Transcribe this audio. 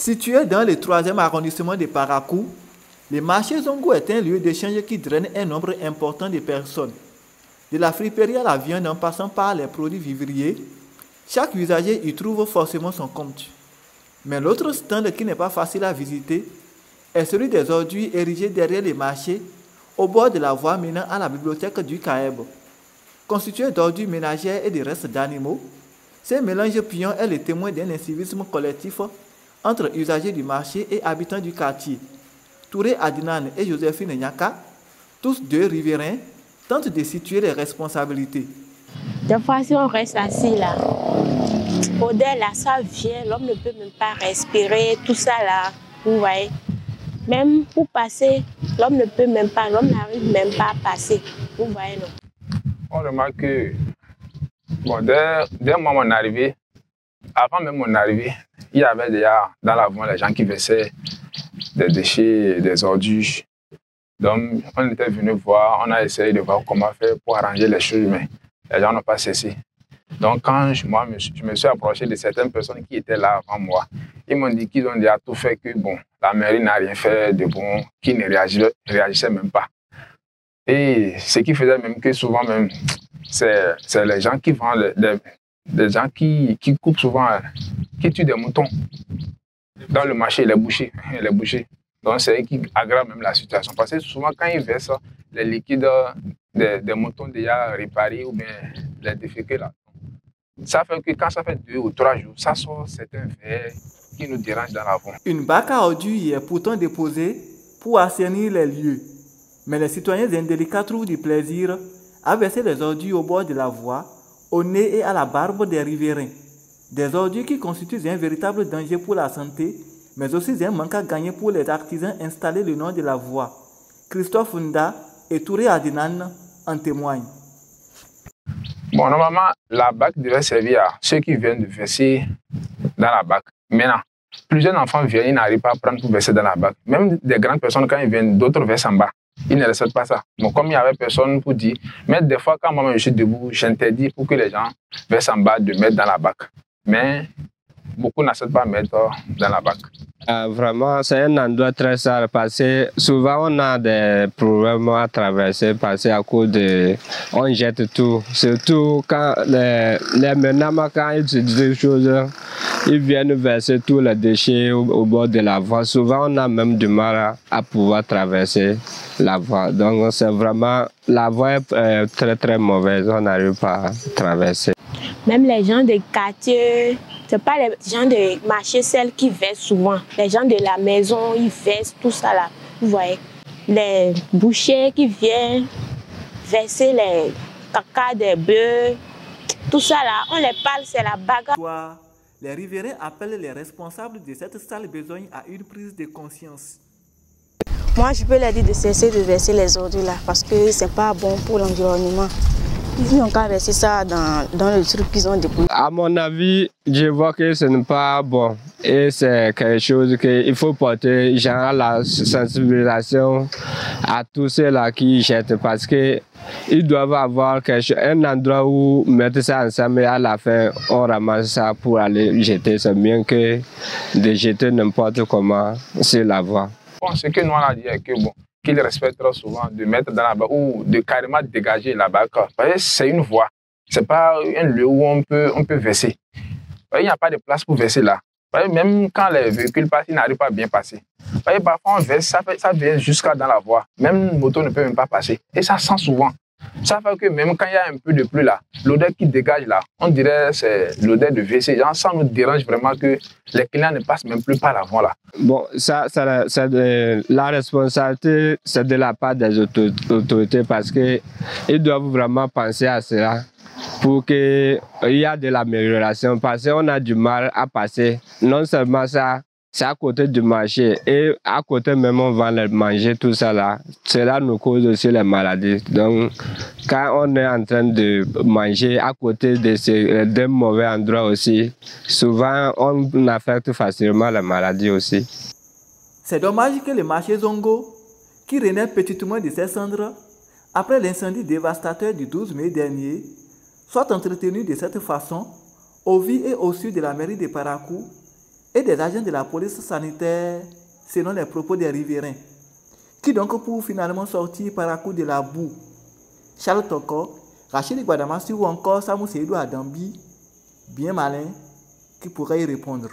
Situé dans le 3e arrondissement de Parakou, le marché Zongo est un lieu d'échange qui draine un nombre important de personnes. De la friperie à la viande en passant par les produits vivriers, chaque usager y trouve forcément son compte. Mais l'autre stand qui n'est pas facile à visiter est celui des ordures érigés derrière les marchés au bord de la voie menant à la bibliothèque du Caeb. Constitué d'ordures ménagères et de restes d'animaux, ce mélange pion est le témoin d'un incivisme collectif entre usagers du marché et habitants du quartier. Touré Adnan et Joséphine Nyaka, tous deux riverains, tentent de situer les responsabilités. Des fois, si on reste assis là, odeur là, ça vient, l'homme ne peut même pas respirer, tout ça là, vous voyez. Même pour passer, l'homme ne peut même pas, l'homme n'arrive même pas à passer, vous voyez non. On remarque que, bon, dès mon arrivée, avant même mon arrivée, il y avait déjà dans l'avant les gens qui versaient des déchets, des ordures. Donc, on était venu voir, on a essayé de voir comment faire pour arranger les choses, mais les gens n'ont pas cessé. Donc, quand je me suis approché de certaines personnes qui étaient là avant moi, ils m'ont dit qu'ils ont déjà tout fait, que bon, la mairie n'a rien fait de bon, qu'ils ne réagissaient même pas. Et ce qui faisait même que souvent même, c'est les gens qui vendent, des gens qui coupent souvent, qui tuent des moutons dans le marché, les bouchers. Donc c'est eux qui aggravent même la situation. Parce que souvent quand ils versent les liquides des moutons déjà réparés ou bien les déféqués là, ça fait que quand ça fait 2 ou 3 jours, ça sort certains vers qui nous dérangent dans l'avant. Une bac à ordures y est pourtant déposée pour assainir les lieux. Mais les citoyens indélicats trouvent du plaisir à verser les ordures au bord de la voie, au nez et à la barbe des riverains. Des ordures qui constituent un véritable danger pour la santé, mais aussi un manque à gagner pour les artisans installés le long de la voie. Christophe Nda et Touré Adnan en témoignent. Bon, normalement, la bac devait servir à ceux qui viennent de verser dans la bac. Maintenant, plusieurs enfants viennent, ils n'arrivent pas à prendre pour verser dans la bac. Même des grandes personnes, quand ils viennent, d'autres versent en bas. Ils ne respectent pas ça. Bon, comme il n'y avait personne pour dire, mais des fois, quand moi je suis debout, j'interdis pour que les gens versent en bas de mettre dans la bac. Mais beaucoup n'acceptent pas de mettre dans la bac. Vraiment, c'est un endroit très sale parce que souvent on a des problèmes à traverser parce qu'à cause de... On jette tout. Surtout quand les menaces, quand ils utilisent des choses, ils viennent verser tous les déchets au bord de la voie. Souvent on a même du mal à pouvoir traverser la voie. Donc c'est vraiment... La voie est très très mauvaise, on n'arrive pas à traverser. Même les gens des quartiers, ce n'est pas les gens de marché, celles qui versent souvent. Les gens de la maison, ils versent tout ça là. Vous voyez, les bouchers qui viennent verser les caca des bœufs, tout ça là, on les parle, c'est la bagarre. Les riverains appellent les responsables de cette sale besogne à une prise de conscience. Moi, je peux leur dire de cesser de verser les ordures là parce que ce n'est pas bon pour l'environnement. Ils n'ont qu'à verser ça dans le truc qu'ils ont déposé. À mon avis, je vois que ce n'est pas bon. Et c'est quelque chose qu'il faut porter genre la sensibilisation à tous ceux-là qui jettent parce qu'ils doivent avoir un endroit où mettre ça ensemble et à la fin on ramasse ça pour aller jeter. C'est mieux que de jeter n'importe comment sur la voie. Bon, ce que nous on a dit est que bon, qu'ils respectent souvent de mettre dans la bac ou de carrément dégager la bac. C'est une voie, ce n'est pas un lieu où on peut verser. Il n'y a pas de place pour verser là. Même quand les véhicules passent, ils n'arrivent pas à bien passer. Parfois on verse, ça vient jusqu'à dans la voie. Même une moto ne peut même pas passer. Et ça sent souvent. Ça fait que même quand il y a un peu de pluie là, l'odeur qui dégage là, on dirait c'est l'odeur de WC. Ça nous dérange vraiment que les clients ne passent même plus par l'avant là. Bon, la responsabilité, c'est de la part des autorités parce qu'ils doivent vraiment penser à cela pour qu'il y ait de l'amélioration parce qu'on a du mal à passer. Non seulement ça, c'est à côté du marché et à côté même on va manger tout ça là. Cela nous cause aussi les maladies. Donc quand on est en train de manger à côté d'un mauvais endroit aussi, souvent on affecte facilement les maladies aussi. C'est dommage que le marché Zongo, qui renaît petitement de ses cendres, après l'incendie dévastateur du 12 mai dernier, soit entretenu de cette façon, au vu et au sud de la mairie de Parakou, et des agents de la police sanitaire selon les propos des riverains, qui donc pour finalement sortir par la coup de la boue. Charles Toko, Rachid Guadamassi ou encore Samou Seydou Adambi, bien malin, qui pourrait y répondre.